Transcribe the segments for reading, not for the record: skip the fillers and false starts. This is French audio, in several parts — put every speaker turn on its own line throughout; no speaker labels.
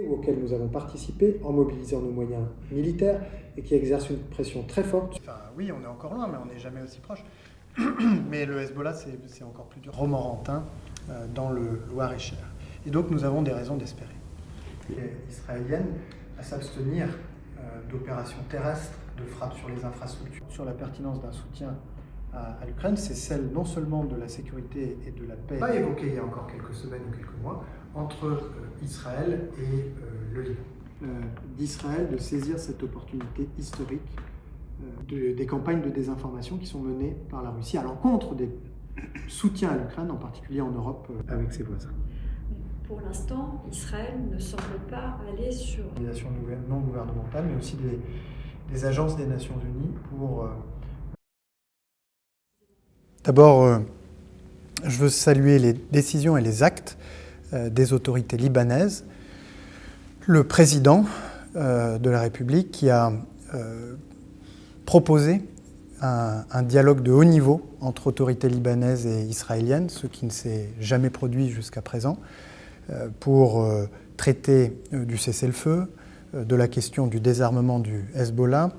ou auxquels nous avons participé en mobilisant nos moyens militaires et qui exercent une pression très forte.
Enfin, oui, on est encore loin, mais on n'est jamais aussi proche. Mais le Hezbollah, c'est encore plus dur. Romorantin, dans le Loir-et-Cher. Et donc, nous avons des raisons d'espérer. Israélienne à s'abstenir d'opérations terrestres, de frappes sur les infrastructures. Sur la pertinence d'un soutien à l'Ukraine, c'est celle non seulement de la sécurité et de la paix, pas évoquée il y a encore quelques semaines ou quelques mois, entre Israël et le Liban.
D'Israël de saisir cette opportunité historique des campagnes de désinformation qui sont menées par la Russie à l'encontre des soutiens à l'Ukraine, en particulier en Europe, avec ses voisins.
Pour l'instant, Israël ne semble pas aller sur...
Organisations non gouvernementales, mais aussi des agences des Nations Unies pour... D'abord, je veux saluer les décisions et les actes des autorités libanaises. Le président de la République qui a proposé un dialogue de haut niveau entre autorités libanaises et israéliennes, ce qui ne s'est jamais produit jusqu'à présent, pour traiter du cessez-le-feu, de la question du désarmement du Hezbollah,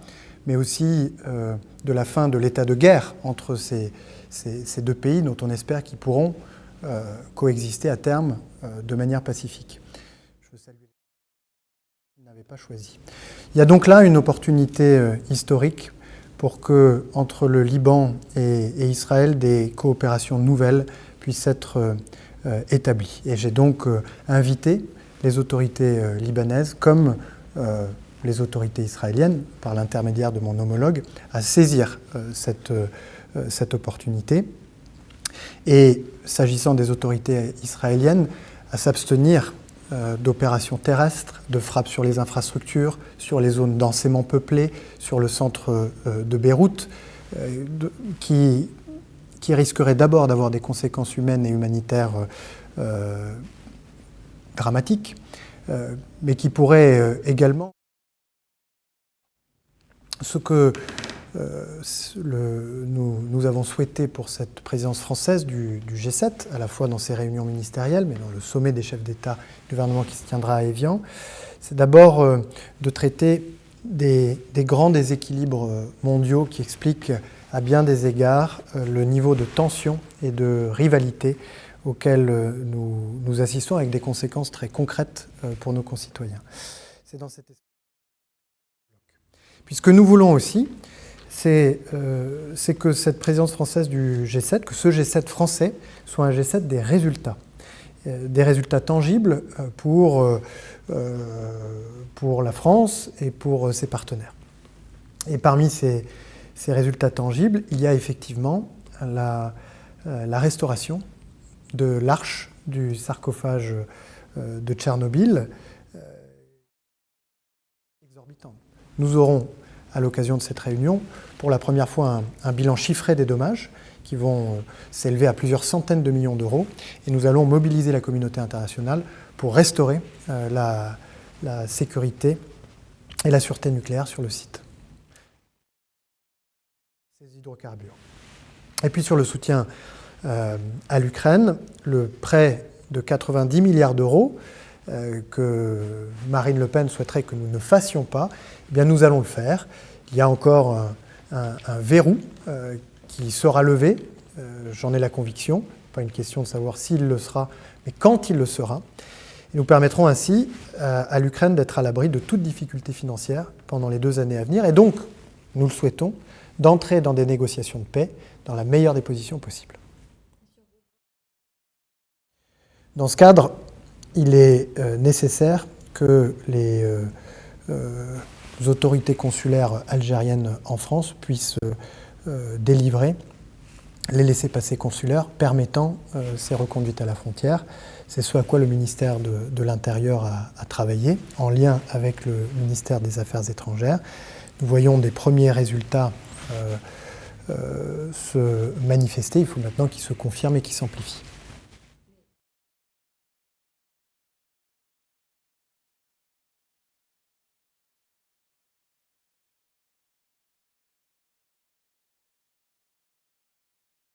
mais aussi de la fin de l'état de guerre entre ces deux pays dont on espère qu'ils pourront coexister à terme de manière pacifique. Je veux saluer ceux qui n'avaient pas choisi. Il y a donc là une opportunité historique pour que, entre le Liban et Israël, des coopérations nouvelles puissent être établies. Et j'ai donc invité les autorités libanaises, comme les autorités israéliennes, par l'intermédiaire de mon homologue, à saisir cette opportunité. Et s'agissant des autorités israéliennes, à s'abstenir d'opérations terrestres, de frappes sur les infrastructures, sur les zones densément peuplées, sur le centre de Beyrouth, qui risqueraient d'abord d'avoir des conséquences humaines et humanitaires dramatiques, mais qui pourraient également... Ce que nous avons souhaité pour cette présidence française du G7, à la fois dans ses réunions ministérielles, mais dans le sommet des chefs d'État et de gouvernement qui se tiendra à Évian, c'est d'abord de traiter des grands déséquilibres mondiaux qui expliquent à bien des égards le niveau de tension et de rivalité auquel nous assistons avec des conséquences très concrètes pour nos concitoyens. C'est dans cet esprit. Puisque nous voulons aussi, c'est que cette présidence française du G7, que ce G7 français soit un G7 des résultats tangibles pour la France et pour ses partenaires. Et parmi ces résultats tangibles, il y a effectivement la restauration de l'arche du sarcophage de Tchernobyl, exorbitante. Nous aurons, à l'occasion de cette réunion, pour la première fois un bilan chiffré des dommages qui vont s'élever à plusieurs centaines de millions d'euros. Et nous allons mobiliser la communauté internationale pour restaurer la sécurité et la sûreté nucléaire sur le site. Ces hydrocarbures. Et puis sur le soutien à l'Ukraine, le prêt de 90 milliards d'euros que Marine Le Pen souhaiterait que nous ne fassions pas, eh bien nous allons le faire. Il y a encore un verrou qui sera levé, j'en ai la conviction, pas une question de savoir s'il le sera, mais quand il le sera. Et nous permettrons ainsi à l'Ukraine d'être à l'abri de toute difficulté financière pendant les 2 années à venir, et donc, nous le souhaitons, d'entrer dans des négociations de paix dans la meilleure des positions possibles. Dans ce cadre, il est nécessaire que les autorités consulaires algériennes en France puissent délivrer les laissez-passer consulaires permettant ces reconduites à la frontière. C'est ce à quoi le ministère de l'Intérieur a travaillé, en lien avec le ministère des Affaires étrangères. Nous voyons des premiers résultats se manifester, il faut maintenant qu'ils se confirment et qu'ils s'amplifient.